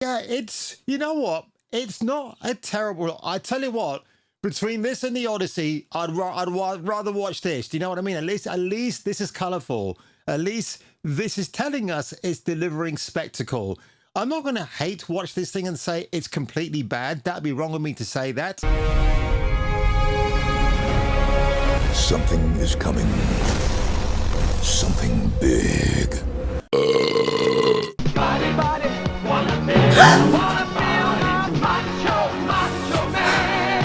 Yeah, it's, you know what? It's not a terrible. I tell you what, between this and the Odyssey, I'd rather watch this. Do you know what I mean? At least this is colorful. At least this is telling us it's delivering spectacle. I'm not going to hate watch this thing and say it's completely bad. That'd be wrong of me to say that. Something is coming. Something big. Body, body, wanna feel macho man,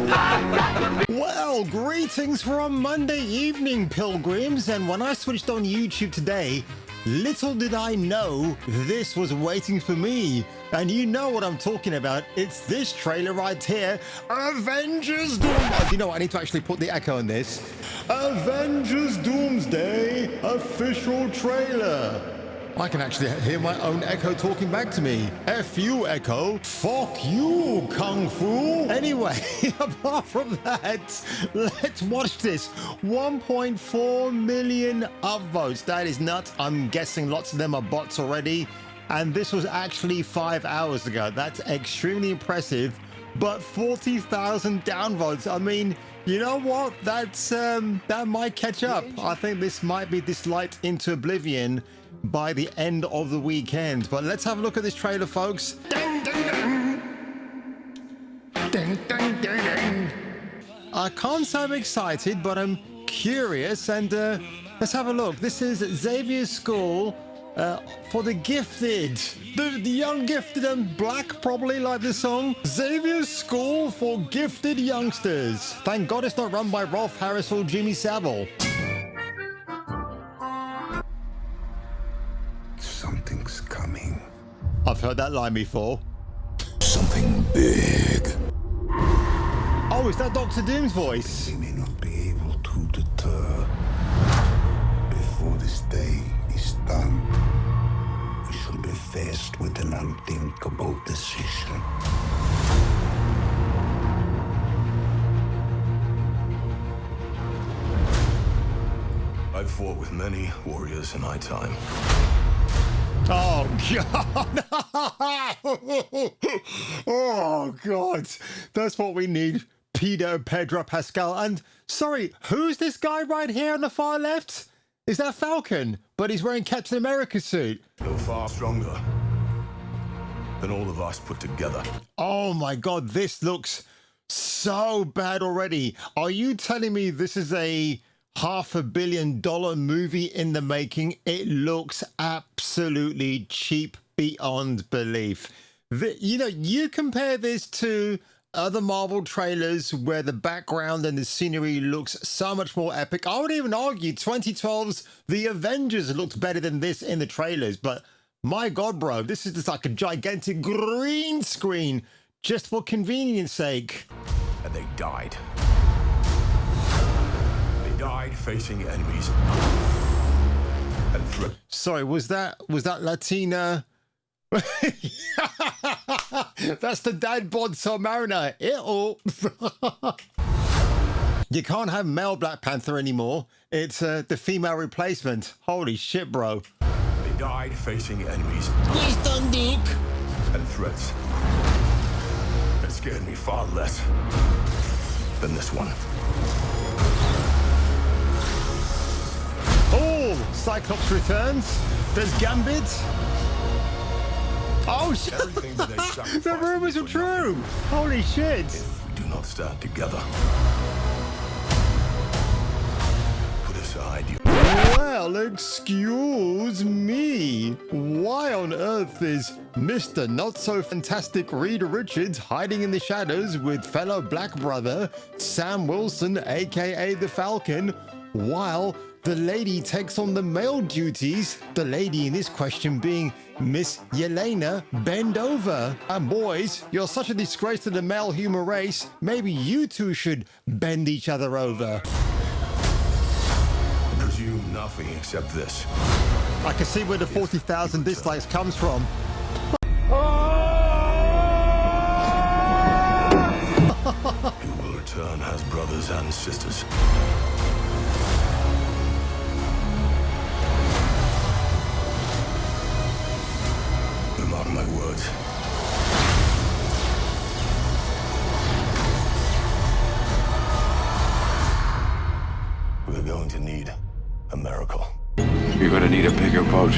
yeah. Well, greetings from Monday evening, pilgrims, and when I switched on YouTube today, little did I know this was waiting for me. And you know what I'm talking about. It's this trailer right here, Avengers Doomsday. You know what? I need to actually put the echo in this. Avengers Doomsday official trailer. I can actually hear my own echo talking back to me. F you, echo. Fuck you, Kung Fu. Anyway, apart from that, let's watch this. 1.4 million upvotes. That is nuts. I'm guessing lots of them are bots already. And this was actually 5 hours ago. That's extremely impressive. But 40,000 downvotes. I mean, you know what? That's that might catch up. I think this might be disliked into oblivion by the end of the weekend. But let's have a look at this trailer, folks. Ding, ding, ding. Ding, ding, ding, ding. I can't say I'm excited, but I'm curious. And let's have a look. This is Xavier's School for the gifted. The young gifted and black, probably, like this song. Xavier's School for Gifted Youngsters. Thank God it's not run by Rolf Harris or Jimmy Savile. Something's coming. I've heard that line before. Something big. Oh, is that Dr. Doom's voice? We may not be able to deter. Before this day is done, we shall be faced with an unthinkable decision. I've fought with many warriors in my time. Oh, God. Oh, God. That's what we need. Pedro Pascal. And, sorry, who's this guy right here on the far left? Is that Falcon? But he's wearing Captain America suit. You're far stronger than all of us put together. Oh, my God. This looks so bad already. Are you telling me this is a $500 million movie in the making? It looks absolutely cheap beyond belief. You know, you compare this to other Marvel trailers where the background and the scenery looks so much more epic. I would even argue 2012's The Avengers looked better than this in the trailers. But my God, bro, this is just like a gigantic green screen just for convenience sake. And they died. Died facing enemies and sorry, was that Latina? That's the dad bod Submariner. You can't have male Black Panther anymore. It's the female replacement. Holy shit, bro. They died facing enemies. Please don't, Duke. And threats that scared me far less than this one. Oh, Cyclops returns. There's Gambit. Oh, shit. Everything that they sacrificed The rumors are true. Holy shit. If we do not stand together, put aside you. Well, excuse me. Why on earth is Mr. Not So Fantastic Reed Richards hiding in the shadows with fellow black brother Sam Wilson, aka the Falcon, while the lady takes on the male duties, the lady in this question being Miss Yelena Bendover? And boys, you're such a disgrace to the male human race, maybe you two should bend each other over. I presume nothing except this. I can see where the 40,000 dislikes comes from. You will return as brothers and sisters. Mark my words. You're gonna need a bigger boat.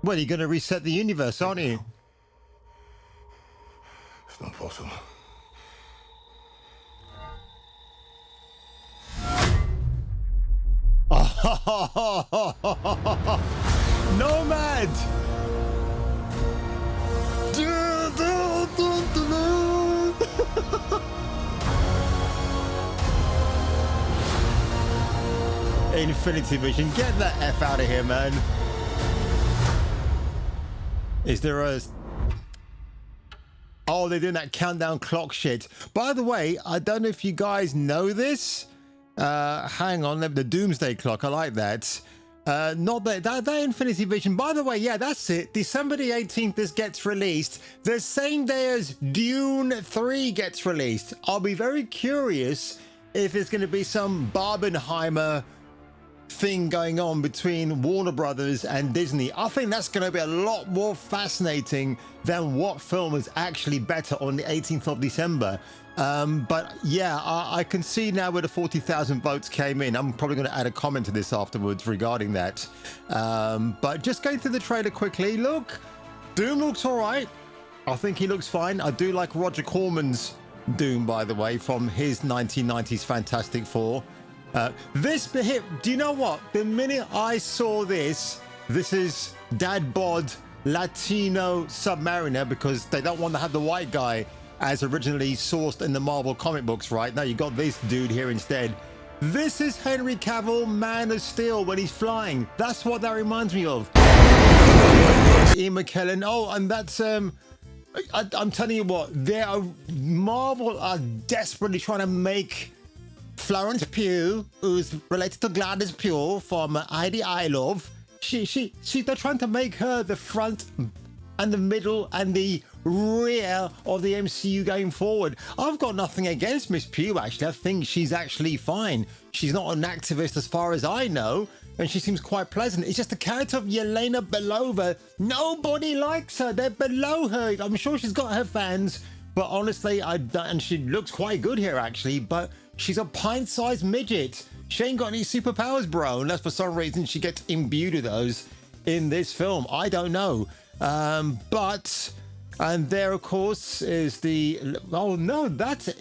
Well, you're going to reset the universe, aren't you? It's not possible. Nomad! Infinity Vision, get the F out of here, man. Is there a... Oh, they're doing that countdown clock shit. By the way, I don't know if you guys know this. Hang on, the Doomsday clock, I like that. Not that Infinity Vision. By the way, yeah, that's it. December the 18th, this gets released. The same day as Dune 3 gets released. I'll be very curious if it's going to be some Barbenheimer thing going on between Warner Brothers and Disney. I think that's going to be a lot more fascinating than what film is actually better on the 18th of December. But yeah, I can see now where the 40,000 votes came in. I'm probably going to add a comment to this afterwards regarding that. But just going through the trailer quickly. Look, Doom looks all right. I think he looks fine. I do like Roger Corman's Doom, by the way, from his 1990s Fantastic Four. This hit, do you know what? The minute I saw this is Dad Bod Latino Submariner, because they don't want to have the white guy as originally sourced in the Marvel comic books, right? Now you got this dude here instead. This is Henry Cavill, Man of Steel, when he's flying. That's what that reminds me of. Ian McKellen. Oh, and that's I'm telling you what, Marvel are desperately trying to make Florence Pugh, who's related to Gladys Pugh from ID I Love, they're trying to make her the front and the middle and the rear of the MCU going forward. I've got nothing against Miss Pugh, actually. I think she's actually fine. She's not an activist as far as I know, and she seems quite pleasant. It's just the character of Yelena Belova. Nobody likes her. They're below her. I'm sure she's got her fans, but honestly, and she looks quite good here, actually, but she's a pint-sized midget. She ain't got any superpowers, bro, unless for some reason she gets imbued with those in this film. I don't know. And there, of course, is the... Oh, no, that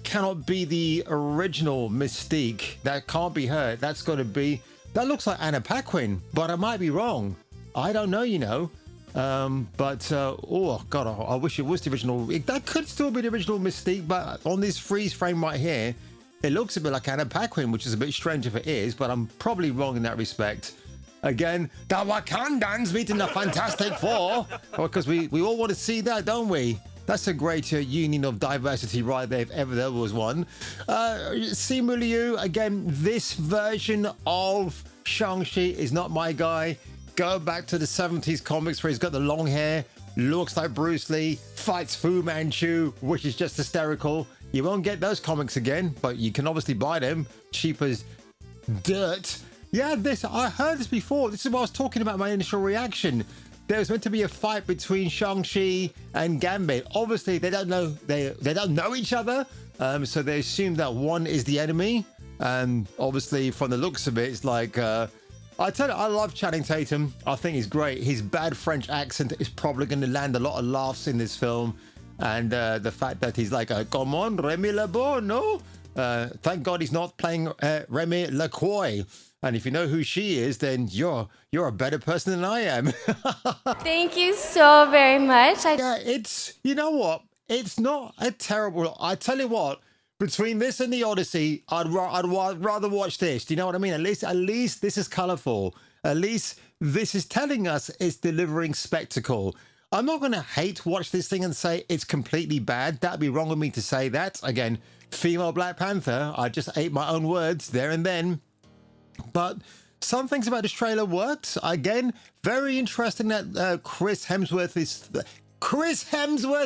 cannot be the original Mystique. That can't be her. That's got to be... That looks like Anna Paquin, but I might be wrong. I don't know, you know. Oh, God, I wish it was the original. That could still be the original Mystique, but on this freeze frame right here, it looks a bit like Anna Paquin, which is a bit strange if it is, but I'm probably wrong in that respect. Again, the Wakandans meeting the Fantastic Four, because we all want to see that, don't we? That's a great union of diversity right there, if ever there was one. Simu Liu, again, this version of Shang-Chi is not my guy. Go back to the 70s comics where he's got the long hair, looks like Bruce Lee, fights Fu Manchu, which is just hysterical. You won't get those comics again, but you can obviously buy them cheap as dirt. Yeah, I heard this before. This is what I was talking about, my initial reaction. There was meant to be a fight between Shang-Chi and Gambit. Obviously, they don't know each other, so they assume that one is the enemy. And obviously, from the looks of it, it's like... I tell you, I love Channing Tatum. I think he's great. His bad French accent is probably going to land a lot of laughs in this film. And the fact that he's like, come on, Remy LeBeau, no? Thank God he's not playing Remy LaCroix. And if you know who she is, then you're a better person than I am. Thank you so very much. Yeah, you know what? It's not a terrible... I tell you what, between this and the Odyssey, I'd rather watch this. Do you know what I mean? At least this is colorful. At least this is telling us it's delivering spectacle. I'm not going to hate watch this thing and say it's completely bad. That'd be wrong of me to say that. Again, female Black Panther. I just ate my own words there and then. But some things about this trailer worked. Again, very interesting that Chris Hemsworth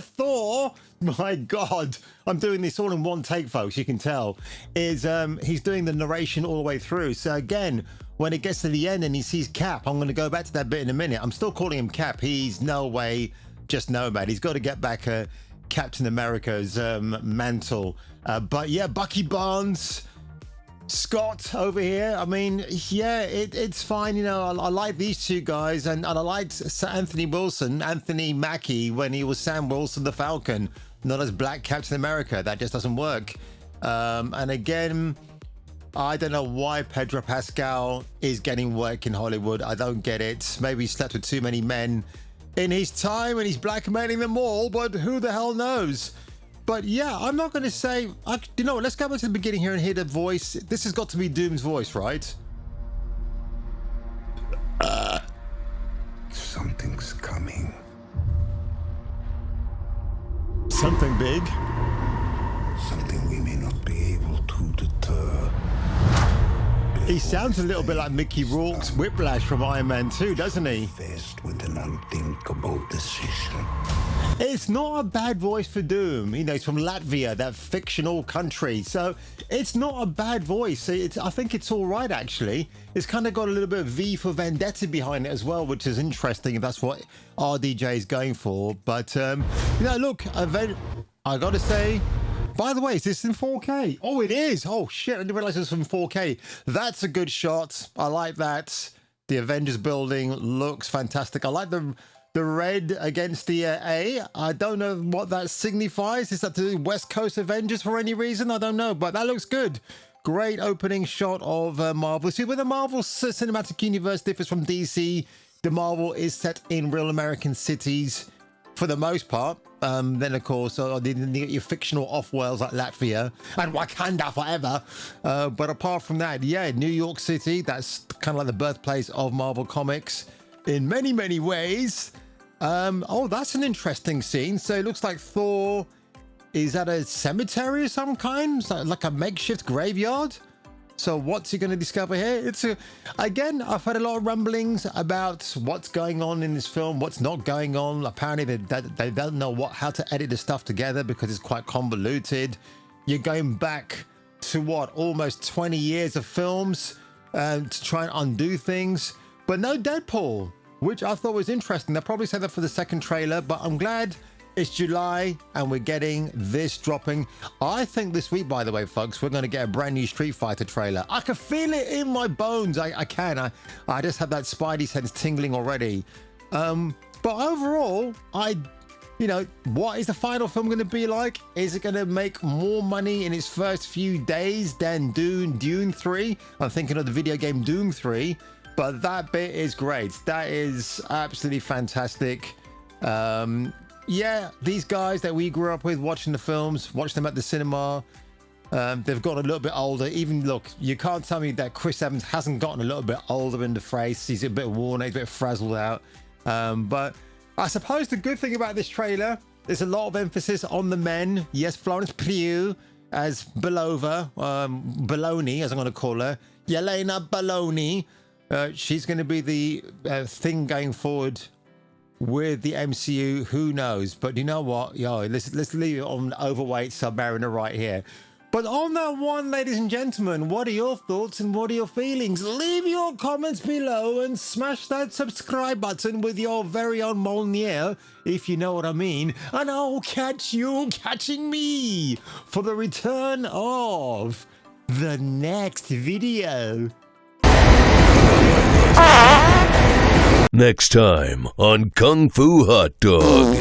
Thor, my God, I'm doing this all in one take, folks, you can tell, is he's doing the narration all the way through. So again, when it gets to the end and he sees Cap, I'm going to go back to that bit in a minute. I'm still calling him Cap. He's no way just Nomad. He's got to get back Captain America's mantle. But yeah, Bucky Barnes, Scott over here. I mean, yeah, it's fine. You know, I like these two guys, and I liked Sir Anthony Mackie, when he was Sam Wilson, the Falcon, not as Black Captain America. That just doesn't work. And again, I don't know why Pedro Pascal is getting work in Hollywood. I don't get it. Maybe he slept with too many men in his time and he's blackmailing them all, but who the hell knows? But yeah, I'm not going to say... you know what? Let's go back to the beginning here and hear the voice. This has got to be Doom's voice, right? Something's coming. Something big. Something we may not be able to deter. He sounds a little bit like Mickey Rourke's Whiplash from Iron Man 2, doesn't he? Faced with an unthinkable decision. It's not a bad voice for Doom. You know, he's from Latvia, that fictional country. So it's not a bad voice. I think it's all right, actually. It's kind of got a little bit of V for Vendetta behind it as well, which is interesting if that's what RDJ is going for. But, you know, look, I got to say... By the way, is this in 4K? Oh, it is. Oh, shit. I didn't realize it was in 4K. That's a good shot. I like that. The Avengers building looks fantastic. I like the red against the A. I don't know what that signifies. Is that the West Coast Avengers for any reason? I don't know, but that looks good. Great opening shot of Marvel. See, where the Marvel Cinematic Universe differs from DC, the Marvel is set in real American cities for the most part. Then, of course, you get your fictional off-worlds like Latvia and Wakanda forever. But apart from that, yeah, New York City, that's kind of like the birthplace of Marvel Comics in many, many ways. Oh, that's an interesting scene. So it looks like Thor is at a cemetery of some kind, like a makeshift graveyard. So what's he going to discover here? Again, I've heard a lot of rumblings about what's going on in this film, what's not going on. Apparently, they don't know how to edit the stuff together because it's quite convoluted. You're going back to what, almost 20 years of films to try and undo things, but no Deadpool, which I thought was interesting. They'll probably say that for the second trailer, but I'm glad it's July and we're getting this dropping. I think this week, by the way, folks, we're going to get a brand new Street Fighter trailer. I can feel it in my bones. I can. I just have that spidey sense tingling already. But overall, you know, what is the final film going to be like? Is it going to make more money in its first few days than Dune 3? I'm thinking of the video game Doom 3, but that bit is great. That is absolutely fantastic. Yeah, these guys that we grew up with watching the films, watched them at the cinema, they've gotten a little bit older. Even, look, you can't tell me that Chris Evans hasn't gotten a little bit older in the face. He's a bit worn, he's a bit frazzled out. But I suppose the good thing about this trailer, there's a lot of emphasis on the men. Yes, Florence Pugh as Belova, Baloney, as I'm going to call her, Yelena Baloney. She's going to be the thing going forward with the MCU. Who knows? But you know what? Yo, let's leave it on overweight Submariner right here. But on that one, ladies and gentlemen, what are your thoughts and what are your feelings? Leave your comments below and smash that subscribe button with your very own Molnier, if you know what I mean. And I'll catch you catching me for the return of the next video. Next time on Kung Fu Hot Dog.